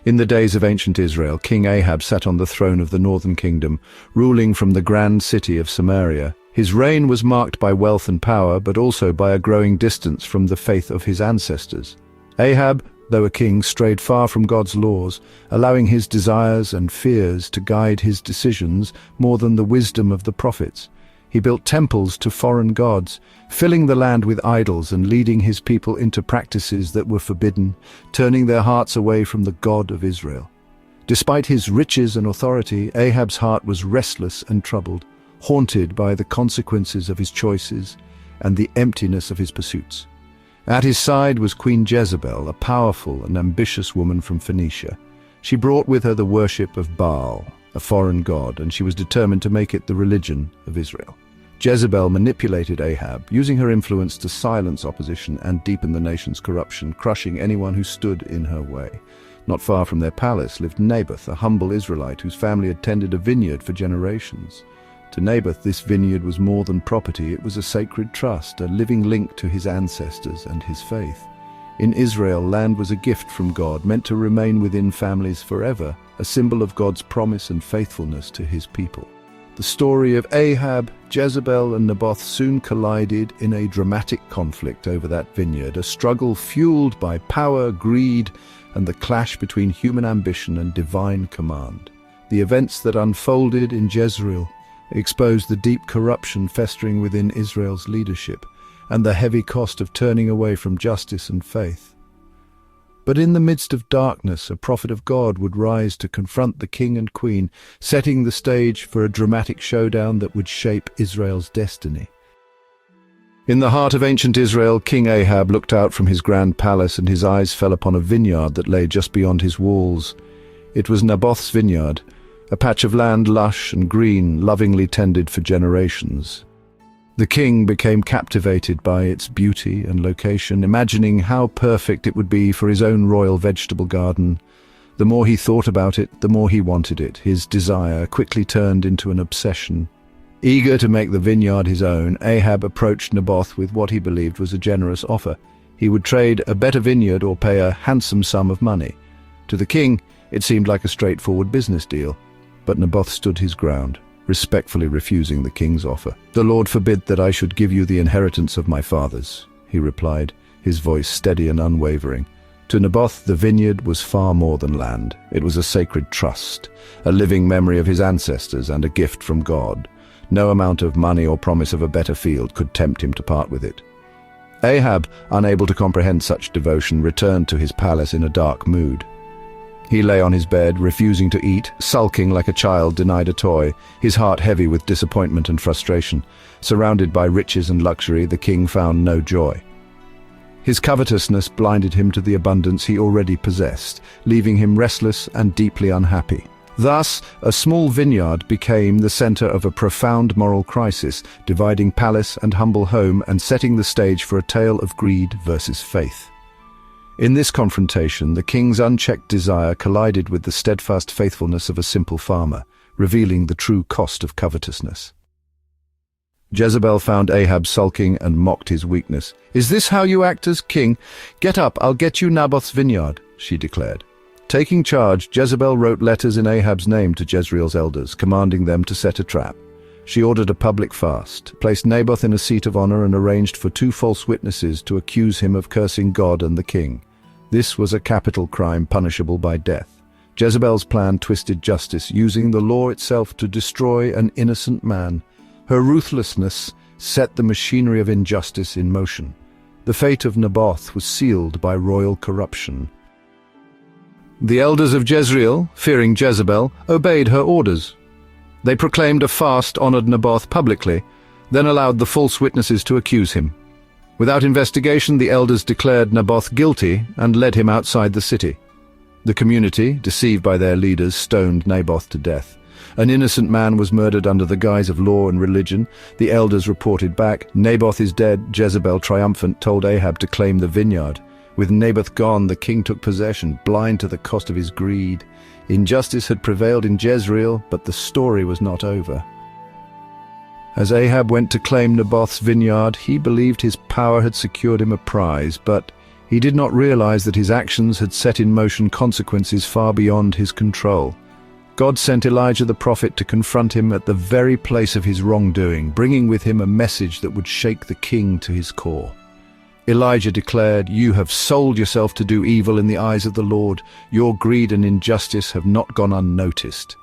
In the days of ancient Israel, King Ahab sat on the throne of the northern kingdom, ruling from the grand city of Samaria. His reign was marked by wealth and power, but also by a growing distance from the faith of his ancestors. Ahab, though a king, strayed far from God's laws, allowing his desires and fears to guide his decisions more than the wisdom of the prophets. He built temples to foreign gods, filling the land with idols and leading his people into practices that were forbidden, turning their hearts away from the God of Israel. Despite his riches and authority, Ahab's heart was restless and troubled, haunted by the consequences of his choices and the emptiness of his pursuits. At his side was Queen Jezebel, a powerful and ambitious woman from Phoenicia. She brought with her the worship of Baal, a foreign god, and she was determined to make it the religion of Israel. Jezebel manipulated Ahab, using her influence to silence opposition and deepen the nation's corruption, crushing anyone who stood in her way. Not far from their palace lived Naboth, a humble Israelite whose family had tended a vineyard for generations. To Naboth, this vineyard was more than property, it was a sacred trust, a living link to his ancestors and his faith. In Israel, land was a gift from God, meant to remain within families forever, a symbol of God's promise and faithfulness to his people. The story of Ahab, Jezebel, and Naboth soon collided in a dramatic conflict over that vineyard, a struggle fueled by power, greed, and the clash between human ambition and divine command. The events that unfolded in Jezreel exposed the deep corruption festering within Israel's leadership and the heavy cost of turning away from justice and faith. But in the midst of darkness, a prophet of God would rise to confront the king and queen, setting the stage for a dramatic showdown that would shape Israel's destiny. In the heart of ancient Israel, King Ahab looked out from his grand palace and his eyes fell upon a vineyard that lay just beyond his walls. It was Naboth's vineyard, a patch of land lush and green, lovingly tended for generations. The king became captivated by its beauty and location, imagining how perfect it would be for his own royal vegetable garden. The more he thought about it, the more he wanted it. His desire quickly turned into an obsession. Eager to make the vineyard his own, Ahab approached Naboth with what he believed was a generous offer. He would trade a better vineyard or pay a handsome sum of money. To the king, it seemed like a straightforward business deal, but Naboth stood his ground, respectfully refusing the king's offer. "The Lord forbid that I should give you the inheritance of my fathers," he replied, his voice steady and unwavering. To Naboth, the vineyard was far more than land. It was a sacred trust, a living memory of his ancestors and a gift from God. No amount of money or promise of a better field could tempt him to part with it. Ahab, unable to comprehend such devotion, returned to his palace in a dark mood. He lay on his bed, refusing to eat, sulking like a child denied a toy, his heart heavy with disappointment and frustration. Surrounded by riches and luxury, the king found no joy. His covetousness blinded him to the abundance he already possessed, leaving him restless and deeply unhappy. Thus, a small vineyard became the center of a profound moral crisis, dividing palace and humble home and setting the stage for a tale of greed versus faith. In this confrontation, the king's unchecked desire collided with the steadfast faithfulness of a simple farmer, revealing the true cost of covetousness. Jezebel found Ahab sulking and mocked his weakness. "Is this how you act as king? Get up, I'll get you Naboth's vineyard," she declared. Taking charge, Jezebel wrote letters in Ahab's name to Jezreel's elders, commanding them to set a trap. She ordered a public fast, placed Naboth in a seat of honor, and arranged for 2 false witnesses to accuse him of cursing God and the king. This was a capital crime punishable by death. Jezebel's plan twisted justice, using the law itself to destroy an innocent man. Her ruthlessness set the machinery of injustice in motion. The fate of Naboth was sealed by royal corruption. The elders of Jezreel, fearing Jezebel, obeyed her orders. They proclaimed a fast, honored Naboth publicly, then allowed the false witnesses to accuse him. Without investigation, the elders declared Naboth guilty and led him outside the city. The community, deceived by their leaders, stoned Naboth to death. An innocent man was murdered under the guise of law and religion. The elders reported back, "Naboth is dead." Jezebel, triumphant, told Ahab to claim the vineyard. With Naboth gone, the king took possession, blind to the cost of his greed. Injustice had prevailed in Jezreel, but the story was not over. As Ahab went to claim Naboth's vineyard, he believed his power had secured him a prize, but He did not realize that his actions had set in motion consequences far beyond his control. God sent Elijah the prophet to confront him at the very place of his wrongdoing, bringing with him a message that would shake the king to his core. Elijah declared, "You have sold yourself to do evil in the eyes of the Lord. Your greed and injustice have not gone unnoticed."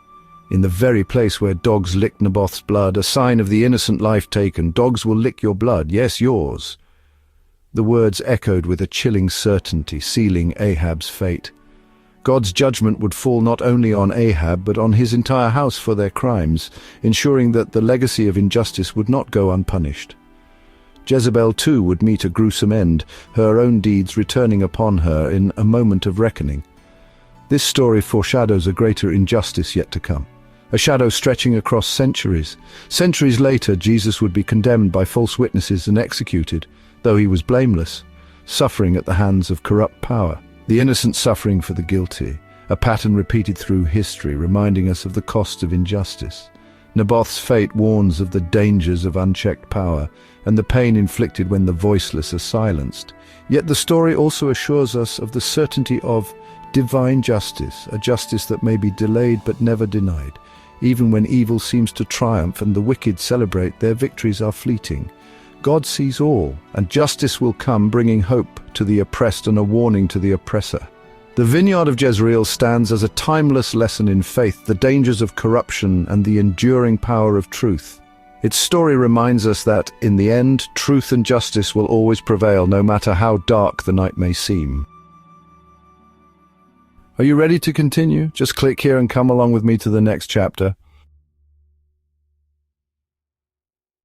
In the very place where dogs licked Naboth's blood, a sign of the innocent life taken, dogs will lick your blood, yes, yours. The words echoed with a chilling certainty, sealing Ahab's fate. God's judgment would fall not only on Ahab, but on his entire house for their crimes, ensuring that the legacy of injustice would not go unpunished. Jezebel too would meet a gruesome end, her own deeds returning upon her in a moment of reckoning. This story foreshadows a greater injustice yet to come, a shadow stretching across centuries. Centuries later, Jesus would be condemned by false witnesses and executed, though he was blameless, suffering at the hands of corrupt power. The innocent suffering for the guilty, a pattern repeated through history, reminding us of the cost of injustice. Naboth's fate warns of the dangers of unchecked power and the pain inflicted when the voiceless are silenced. Yet the story also assures us of the certainty of divine justice, a justice that may be delayed but never denied. Even when evil seems to triumph and the wicked celebrate, their victories are fleeting. God sees all, and justice will come, bringing hope to the oppressed and a warning to the oppressor. The Vineyard of Jezreel stands as a timeless lesson in faith, the dangers of corruption and the enduring power of truth. Its story reminds us that, in the end, truth and justice will always prevail, no matter how dark the night may seem. Are you ready to continue? Just click here and come along with me to the next chapter.